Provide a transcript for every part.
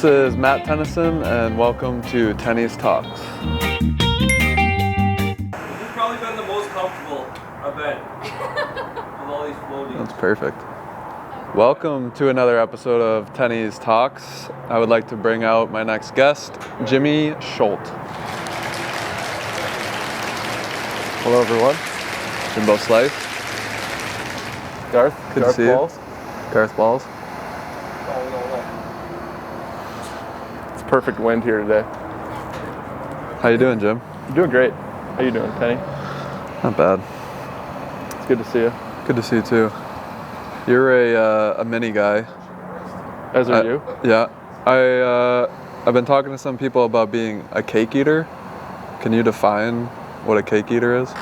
This is Matt Tennyson, and welcome to Tenny's Talks. This has probably been the most comfortable event of all these floaties. That's perfect. Welcome to another episode of Tenny's Talks. I would like to bring out my next guest, Jimmy Schuldt. Hello, everyone. Jimbo Slice. Garth. Good Garth to see you. Balls. Garth Balls. It's perfect wind here today. How you doing, Jim? I'm doing great. How you doing, Tenny? Not bad. It's good to see you. Good to see you too. You're a mini guy. As are you. Yeah. I've been talking to some people about being a cake eater. Can you define what a cake eater is?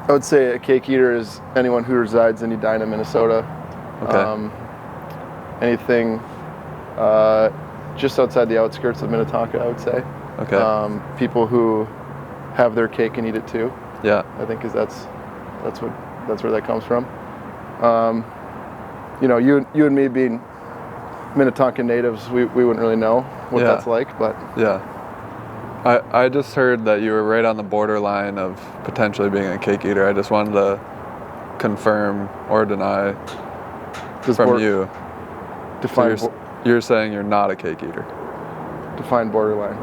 I would say a cake eater is anyone who resides in Edina, Minnesota. Okay. Anything just outside the outskirts of Minnetonka, I would say. Okay. People who have their cake and eat it too. Yeah. I think that's where that comes from. You and me being Minnetonka natives, we wouldn't really know what that's like, but yeah. I just heard that you were right on the borderline of potentially being a cake eater. I just wanted to confirm or deny from you. Define So you're saying you're not a cake eater. Define borderline.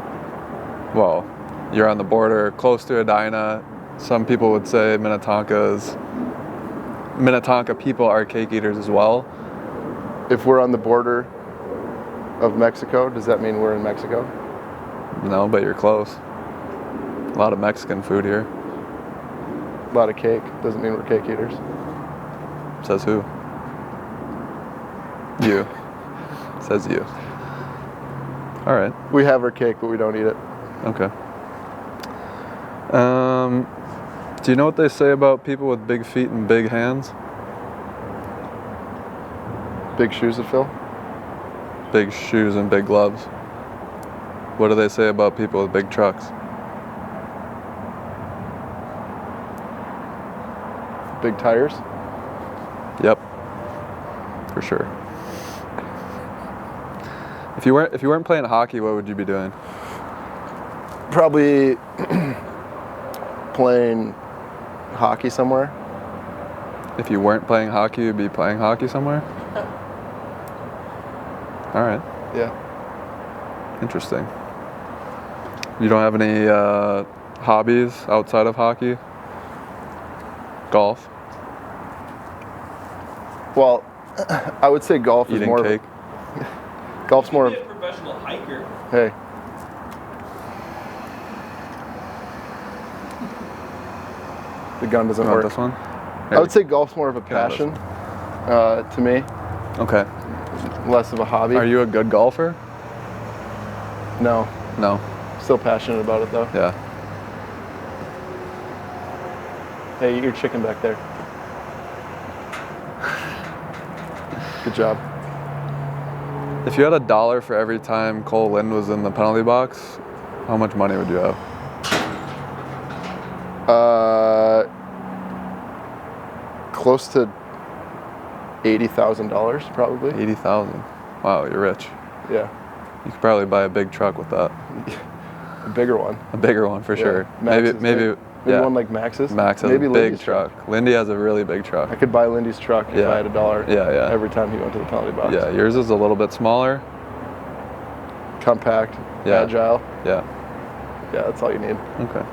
Well, you're on the border, close to Edina. Some people would say Minnetonka people are cake eaters as well. If we're on the border of Mexico, does that mean we're in Mexico? No, but you're close. A lot of Mexican food here. A lot of cake doesn't mean we're cake eaters. Says who? You. Says you. All right. We have our cake, but we don't eat it. Okay. Do you know what they say about people with big feet and big hands? Big shoes to fill? Big shoes and big gloves. What do they say about people with big trucks? Big tires? Yep. For sure. If you weren't playing hockey, what would you be doing? Probably playing hockey somewhere. If you weren't playing hockey, you'd be playing hockey somewhere? All right. Yeah. Interesting. You don't have any hobbies outside of hockey? Golf? Well, I would say golf is Eating more cake? Golf's more You could be a professional hiker. Hey. The gun doesn't You want work. this one? I would say golf's more of a passion to me, Okay. less of a hobby. Are you a good golfer? No. No. Still passionate about it though. Yeah. Hey, eat your chicken back there. Good job. If you had $1 for every time Cole Lind was in the penalty box, how much money would you have? Close to $80,000 probably. 80,000. Wow, you're rich. Yeah. You could probably buy a big truck with that. A bigger one. A bigger one for sure. Max's, Maybe Maybe one like Max's. Max has maybe a big Lindy's truck. Lindy has a really big truck. I could buy Lindy's truck if I had $1 Yeah. every time he went to the penalty box. Yeah, yours is a little bit smaller. Compact, Yeah. agile. Yeah. Yeah, that's all you need. Okay.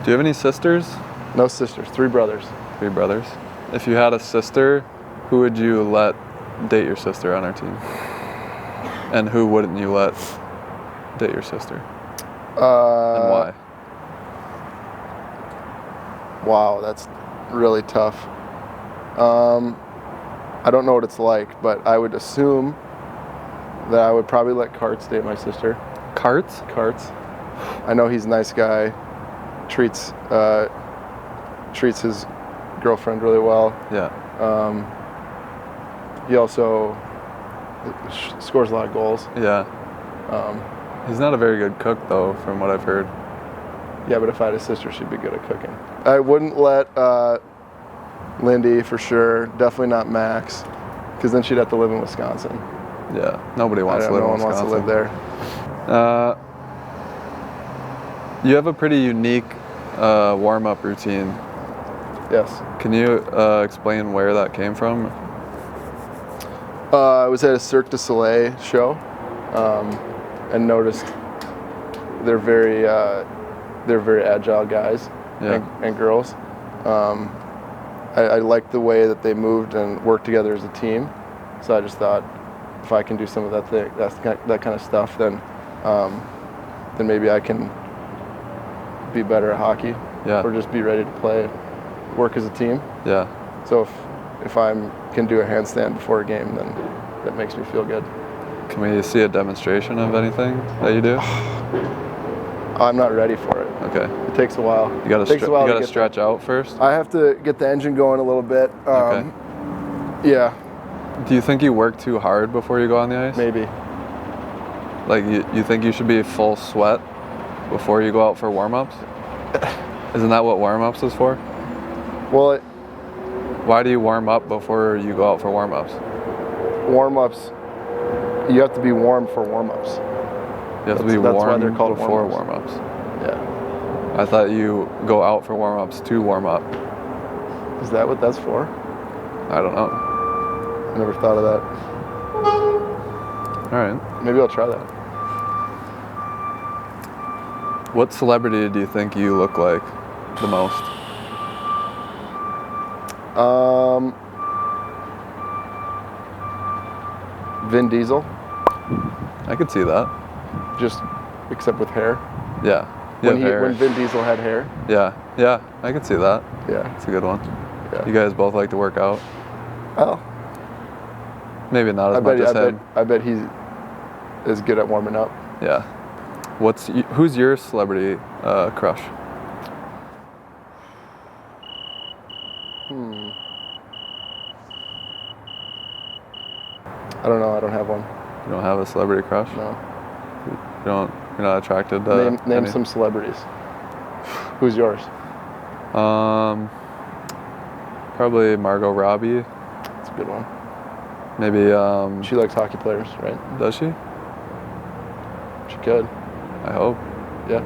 Do you have any sisters? No sisters, 3 brothers. 3 brothers. If you had a sister, who would you let date your sister on our team? And who wouldn't you let date your sister? And why? Wow, that's really tough. I don't know what it's like, but I would assume that I would probably let Karts date my sister. Carts? Karts. I know he's a nice guy. Treats his girlfriend really well. Yeah. He also scores a lot of goals. Yeah. He's not a very good cook, though, from what I've heard. Yeah, but if I had a sister, she'd be good at cooking. I wouldn't let Lindy for sure. Definitely not Max. Because then she'd have to live in Wisconsin. Yeah, nobody wants to live No in one Wisconsin. wants to live there. You have a pretty unique warm-up routine. Yes. Can you explain where that came from? I was at a Cirque du Soleil show and noticed they're very agile guys and girls. I liked the way that they moved and worked together as a team. So I just thought, if I can do some of that kind of stuff, then maybe I can be better at hockey, or just be ready to play, work as a team. Yeah. So if I can do a handstand before a game, then that makes me feel good. Can we see a demonstration of anything that you do? I'm not ready for it. Okay. It takes a while. You gotta stretch out first? I have to get the engine going a little bit. Okay. Yeah. Do you think you work too hard before you go on the ice? Maybe. Like you think you should be full sweat before you go out for warm-ups? Isn't that what warm-ups is for? Well, why do you warm up before you go out for warm-ups? Warm-ups, you have to be warm for warm-ups. You have to be warm why they're called before warm-ups. Yeah. I thought you go out for warm-ups to warm up. Is that what that's for? I don't know. I never thought of that. All right. Maybe I'll try that. What celebrity do you think you look like the most? Vin Diesel. I could see that. Just except with hair. Yeah. When Vin Diesel had hair. Yeah, I could see that. Yeah. It's a good one. Yeah. You guys both like to work out? Oh. Maybe not as much as him. I bet he is good at warming up. Yeah. Who's your celebrity crush? I don't know. I don't have one. You don't have a celebrity crush? No. You're not attracted to Name some celebrities. Who's yours? Probably Margot Robbie. That's a good one. Maybe. She likes hockey players, right? Does she? She could. I hope. Yeah.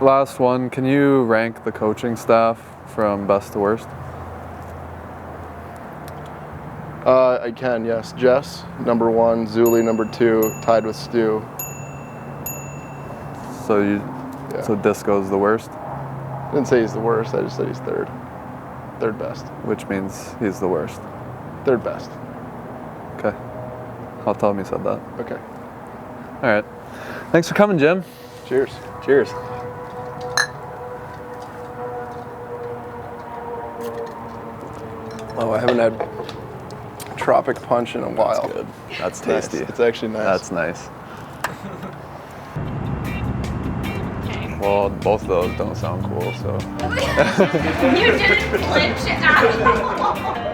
Last one. Can you rank the coaching staff from best to worst? I can, yes. Jess, number 1. Zuli, number 2. Tied with Stu. So Disco's the worst? I didn't say he's the worst. I just said he's third. Third best. Which means he's the worst. Third best. Okay. I'll tell him you said that. Okay. All right. Thanks for coming, Jim. Cheers. Cheers. Oh, I haven't had Tropic Punch in a while. That's good. That's Nice. tasty. It's actually nice. That's nice. Well, both of those don't sound cool, so. You didn't flinch at all.